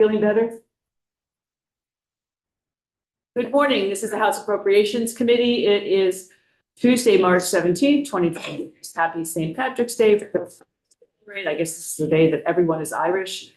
Feeling better? Good morning. This is the House Appropriations Committee. It is Tuesday, March 17th, 2020. Happy St. Patrick's Day. I guess this is the day that everyone is Irish.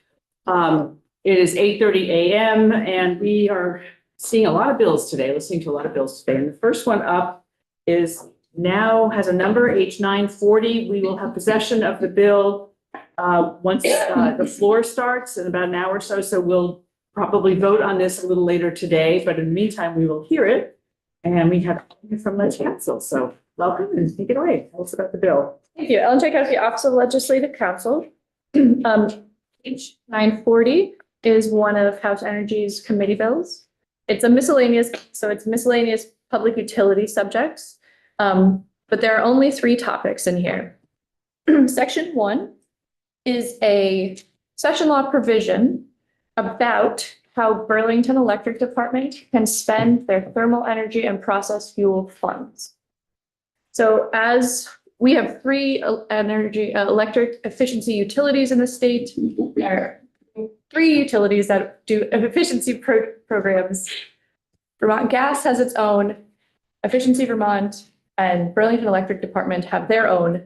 It is 8:30 a.m. and we are seeing a lot of bills today, listening to a lot of bills today. And the first one up is now has a number H940. We will have possession of the bill once the floor starts in about an hour or so. So we'll probably vote on this a little later today, but in the meantime, we will hear it. And we have from the council. So welcome and take it away. Tell us about the bill. Thank you. Ellen Check out the Office of Legislative Counsel. H940 is one of House Energy's committee bills. It's a miscellaneous, so it's miscellaneous public utility subjects. But there are only 3 topics in here. Section 1 is a session law provision about how Burlington Electric Department can spend their thermal energy and process fuel funds. So as we have 3 electric efficiency utilities in the state, there are 3 utilities that do efficiency programs. Vermont Gas has its own, Efficiency Vermont and Burlington Electric Department have their own.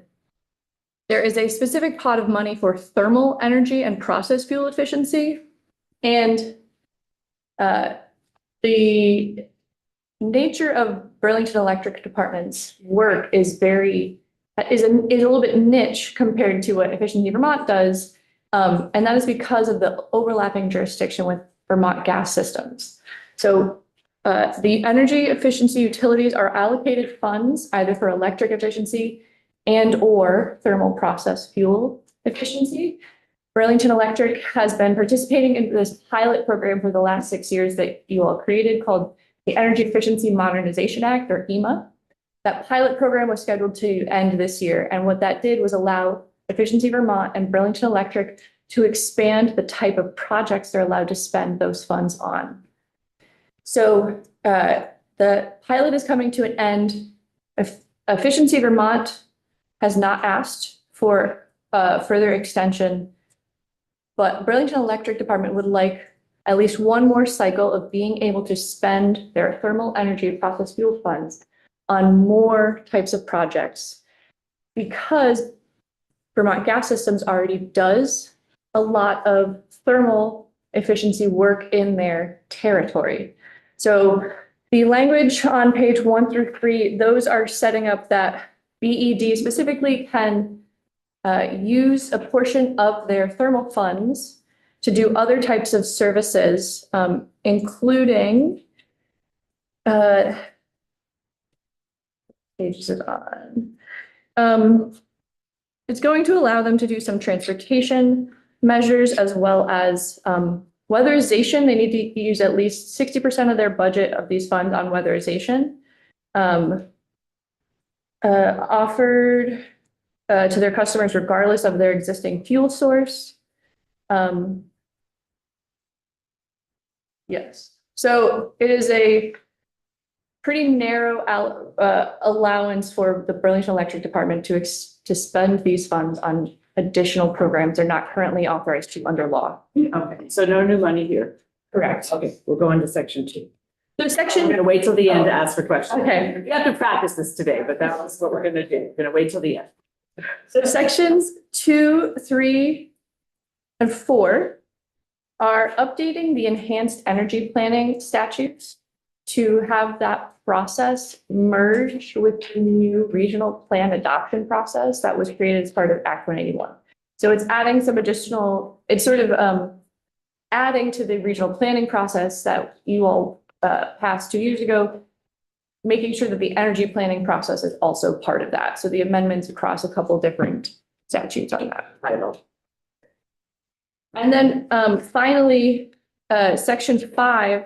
There is a specific pot of money for thermal energy and process fuel efficiency. And the nature of Burlington Electric Department's work is a little bit niche compared to what Efficiency Vermont does. And that is because of the overlapping jurisdiction with Vermont gas systems. So the energy efficiency utilities are allocated funds either for electric efficiency and or thermal process fuel efficiency. Burlington Electric has been participating in this pilot program for the last 6 years that you all created called the Energy Efficiency Modernization Act, or EMA. That pilot program was scheduled to end this year. And what that did was allow Efficiency Vermont and Burlington Electric to expand the type of projects they're allowed to spend those funds on. So the pilot is coming to an end. Efficiency Vermont has not asked for further extension, but Burlington Electric Department would like at least one more cycle of being able to spend their thermal energy process fuel funds on more types of projects, because Vermont Gas Systems already does a lot of thermal efficiency work in their territory. So the language on page 1 through 3, those are setting up that BED specifically can use a portion of their thermal funds to do other types of services, including pages is on. It's going to allow them to do some transportation measures as well as weatherization. They need to use at least 60% of their budget of these funds on weatherization. Offered to their customers regardless of their existing fuel source. Yes, so it is a pretty narrow allowance for the Burlington Electric Department to spend these funds on additional programs they're not currently authorized to under law. Okay, so no new money here. Correct. Okay, we'll go into section 2. So We're section, going to wait till the end to ask for questions. Okay. We have to practice this today, but that's what we're going to do. We're going to wait till the end. so sections 2, 3, and 4 are updating the enhanced energy planning statutes to have that process merge with the new regional plan adoption process that was created as part of Act 181. So it's adding some additional, it's sort of adding to the regional planning process that you all passed 2 years ago, making sure that the energy planning process is also part of that. So the amendments across a couple different statutes on that title. And then finally, section 5,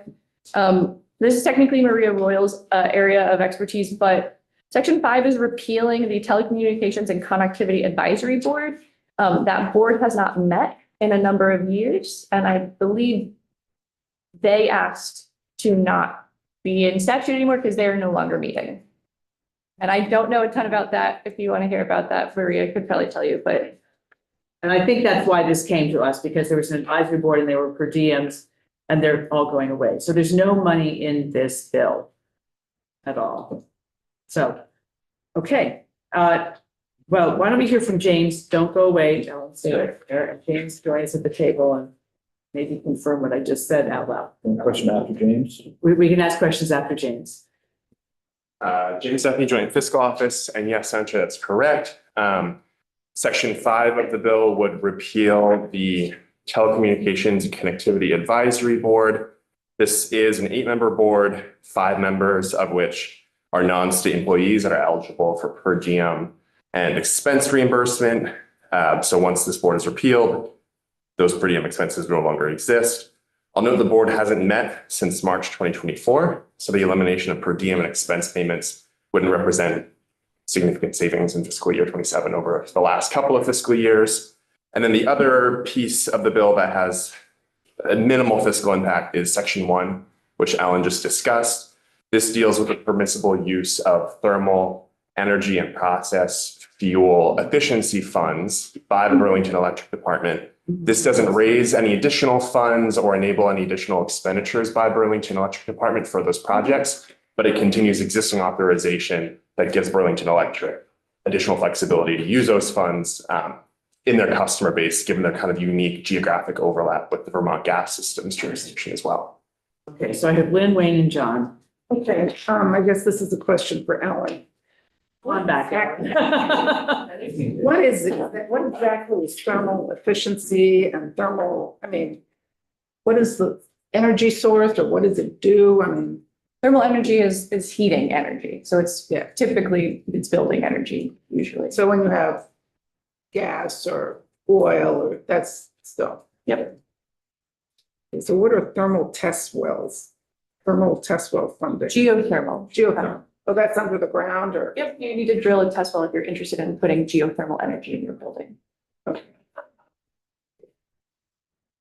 this is technically Maria Royal's area of expertise, but section 5 is repealing the Telecommunications and Connectivity Advisory Board. That board has not met in a number of years, and I believe they asked to not be in statute anymore because they are no longer meeting. And I don't know a ton about that. If you want to hear about that, Maria could probably tell you, but And I think that's why this came to us, because there was an advisory board and they were per diems and they're all going away. So there's no money in this bill at all. So, okay, well, why don't we hear from James? Don't go away. I'll stay right there. And James, join us at the table and maybe confirm what I just said out loud. Question after James. We can ask questions after James. James Duffy, Joint Fiscal Office, and yes, Senator, that's correct. Section 5 of the bill would repeal the Telecommunications and Connectivity Advisory Board. This is an 8-member board, 5 members of which are non-state employees that are eligible for per diem and expense reimbursement. So once this board is repealed, those per diem expenses no longer exist. I'll note the board hasn't met since March 2024, so the elimination of per diem and expense payments wouldn't represent significant savings in fiscal year 27 over the last couple of fiscal years. And then the other piece of the bill that has a minimal fiscal impact is Section 1, which Alan just discussed. This deals with the permissible use of thermal energy and process fuel efficiency funds by the Burlington Electric Department. This doesn't raise any additional funds or enable any additional expenditures by Burlington Electric Department for those projects, but it continues existing authorization that gives Burlington Electric additional flexibility to use those funds in their customer base, given their kind of unique geographic overlap with the Vermont gas systems jurisdiction as well. Okay, so I have Lynn, Wayne, and John. Okay, I guess this is a question for Ellen. Come on back. What is it? What exactly is thermal efficiency and thermal, I mean, what is the energy source or what does it do? I mean, Thermal energy is heating energy. So it's Yeah. typically it's building energy usually. so when you have gas or oil or that's stuff. Yep. So what are thermal test wells? Thermal test well funding? Geothermal. Geothermal. Oh, that's under the ground or? Yep, you need to drill a test well if you're interested in putting geothermal energy in your building. Okay.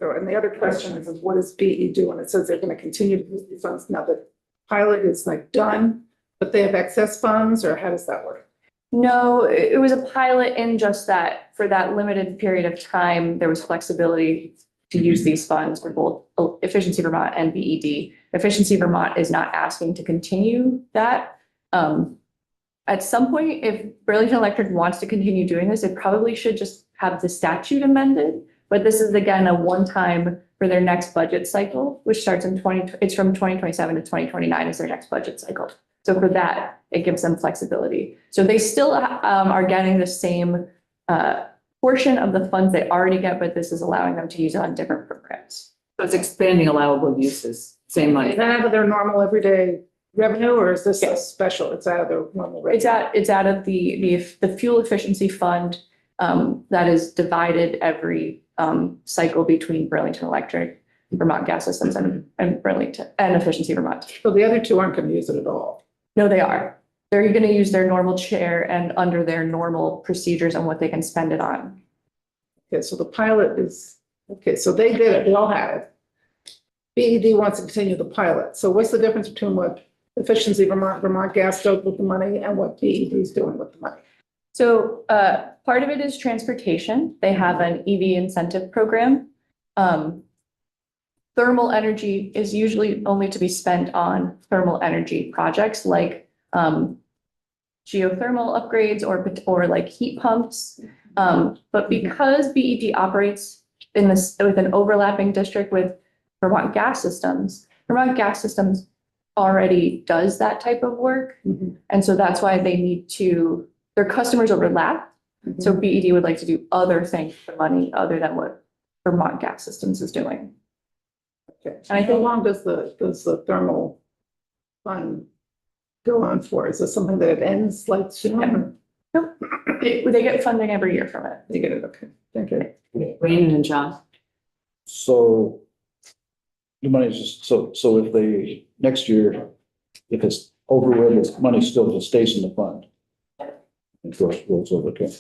So, and the other question is what does BE do? And it says they're going to continue to use these funds now that pilot is like done, but they have excess funds or how does that work? No, it was a pilot in just that for that limited period of time, there was flexibility to use these funds for both Efficiency Vermont and BED. Efficiency Vermont is not asking to continue that. At some point, if Burlington Electric wants to continue doing this, it probably should just have the statute amended. But this is again, a one-time for their next budget cycle, which starts in it's from 2027 to 2029 is their next budget cycle. So for that, it gives them flexibility. So they still are getting the same portion of the funds they already get, but this is allowing them to use it on different programs. So it's expanding allowable uses, same money. Is that out of their normal everyday revenue or is this a Yes. special? It's out of their normal revenue? It's out of the fuel efficiency fund that is divided every cycle between Burlington Electric, Vermont Gas Systems, and Burlington and Efficiency Vermont. So the other two aren't going to use it at all? No, they are. They're going to use their normal share and under their normal procedures on what they can spend it on. Okay, so the pilot is, okay, so they did it, they all had it. BED wants to continue the pilot. So what's the difference between what Efficiency Vermont Gas does with the money and what BED is doing with the money? So part of it is transportation. They have an EV incentive program. Thermal energy is usually only to be spent on thermal energy projects like geothermal upgrades or like heat pumps. But because BED operates in this with an overlapping district with Vermont Gas Systems already does that type of work. And so that's why they need to, their customers overlap. So BED would like to do other things for money other than what Vermont Gas Systems is doing. Okay. And I How think long does the thermal fund go on for? Is this something that it ends like soon? Nope. They get funding every year from it. You get it, okay, thank you. Wayne and John. So the money is just, so if they, next year, if it's over with, this money still just stays in the fund. And goes over, okay.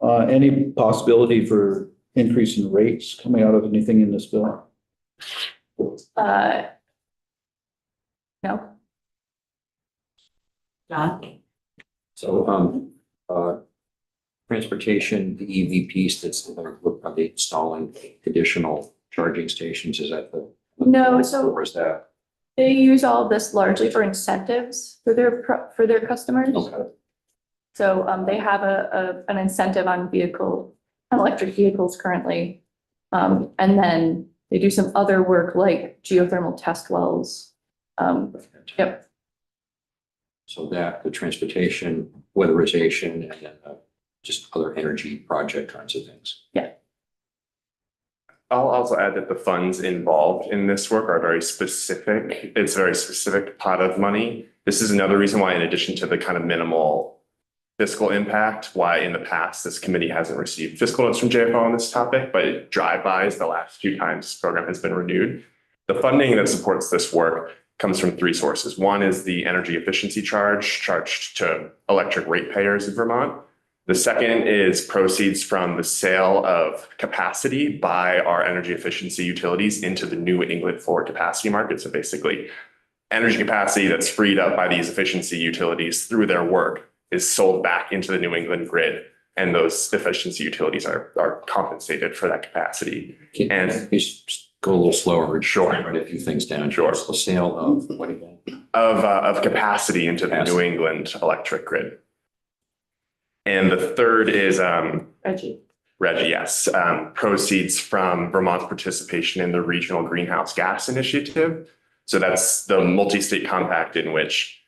Any possibility for increasing rates coming out of anything in this bill? No. John. So, transportation, the EV piece that's, we're probably installing additional charging stations, is that the? No, so- Or is that? They use all of this largely for incentives for their customers. Okay. So they have an incentive on electric vehicles currently. And then they do some other work like geothermal test wells. Yep. So that, the transportation, weatherization, and then just other energy project kinds of things. I'll also add that the funds involved in this work are very specific. It's a very specific pot of money. This is another reason why, in addition to the kind of minimal fiscal impact, why in the past this committee hasn't received fiscal notes from JFO on this topic, but drive-bys the last few times this program has been renewed. The funding that supports this work comes from three sources. One is the energy efficiency charge charged to electric ratepayers in Vermont. The second is proceeds from the sale of capacity by our energy efficiency utilities into the New England forward capacity market. So basically, energy capacity that's freed up by these efficiency utilities through their work is sold back into the New England grid, and those efficiency utilities are compensated for that capacity. And you just go a little slower. Sure. Write a few things down. Sure. The sale of what again? Of capacity into the New England electric grid. And the third is Reggie. yes, proceeds from Vermont's participation in the Regional Greenhouse Gas Initiative. So that's the multi-state compact in which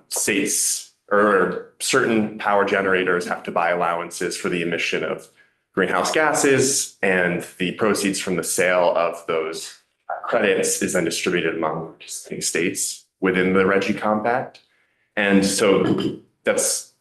states or certain power generators have to buy allowances for the emission of greenhouse gases, and the proceeds from the sale of those credits is then distributed among participating states within the RGGI compact. And so that's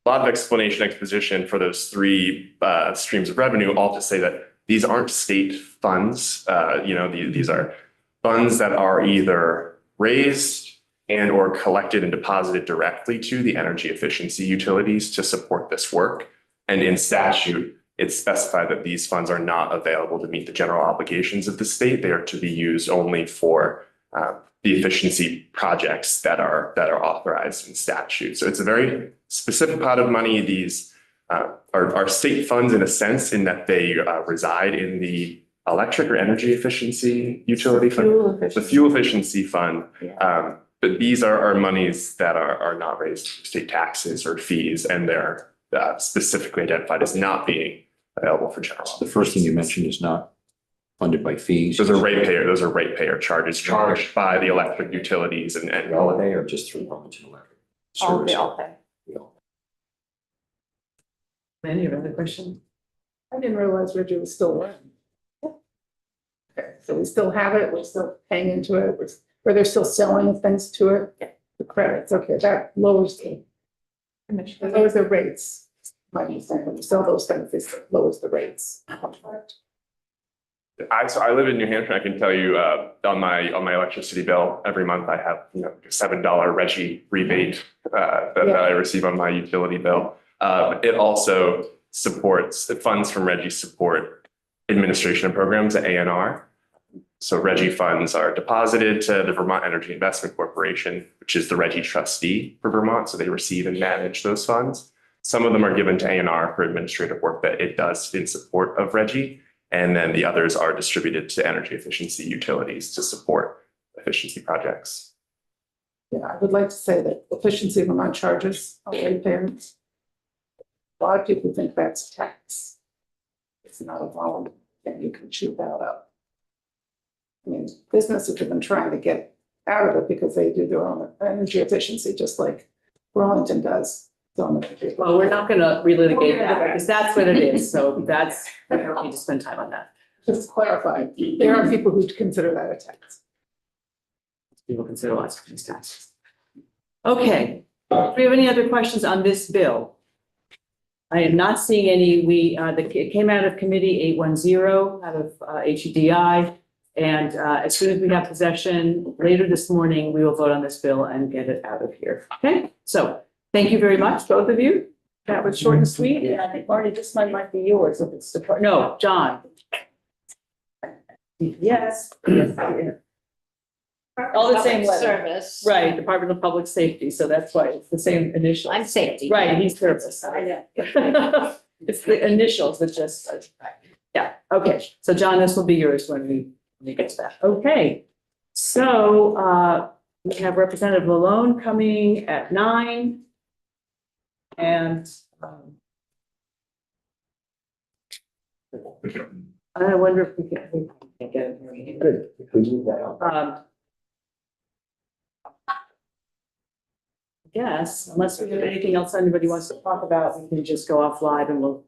a lot of exposition for those three streams of revenue, all to say that these aren't state funds. These are funds that are either raised and or collected and deposited directly to the energy efficiency utilities to support this work. And in statute, it's specified that these funds are not available to meet the general obligations of the state. They are to be used only for the efficiency projects that are authorized in statute. So it's a very specific pot of money. These are state funds in a sense, in that they reside in the electric or energy efficiency utility fund, the fuel efficiency fund. Yeah. But these are monies that are not raised through state taxes or fees, and they're specifically identified as not being available for general. The first thing you mentioned is not funded by fees. Those are ratepayer charges charged by the electric utilities and All of they or just through Burlington Electric? They all pay. Lynn, you have another question? I didn't realize Reggie was still running. Okay, so we still have it, we're still paying into it, or they're still selling things to it? Yeah. The credits, okay, that lowers the rates. My understanding, when you sell those things, it lowers the rates. So I live in New Hampshire. I can tell you on my electricity a every month I have a $7 RGGI rebate that I receive on my utility bill. It also supports the funds from RGGI support administration of programs at ANR. So RGGI funds are deposited to the Vermont Energy Investment Corporation, which is the RGGI trustee for Vermont. So they receive and manage those funds. Some of them are given to ANR for administrative work that it does in support of RGGI. And then the others are distributed to energy efficiency utilities to support efficiency projects. Yeah, I would like to say that efficiency of Vermont charges on ratepayers. A lot of people think that's a tax. It's not a volume, and you can chew that up. I mean, businesses have been trying to get out of it because they do their own energy efficiency, just like Burlington does. Well, we're not gonna relitigate that because that's what it is. So that's, we don't need to spend time on that. Just to clarify, there are people who consider that a tax. People consider lots of things taxes. Okay, do we have any other questions on this bill? I am not seeing any. It came out of committee 810 out of HEDI. And as soon as we have possession later this morning, we will vote on this bill and get it out of here. Okay, so thank you very much, both of you. That was short and sweet. And I think, Marty, this one might be yours if it's the, no, John. Yes. All the same letter. Service. Right, Department of Public Safety. So that's why it's the same initial. I'm safety. Right, he's service. I know. It's the initials, it's just, yeah, okay. So John, this will be yours when we get to that. Okay. So, we have Representative Malone coming at 9. And, I wonder if we can get it. Good. Yes, unless we have anything else anybody wants to talk about, we can just go off live and we'll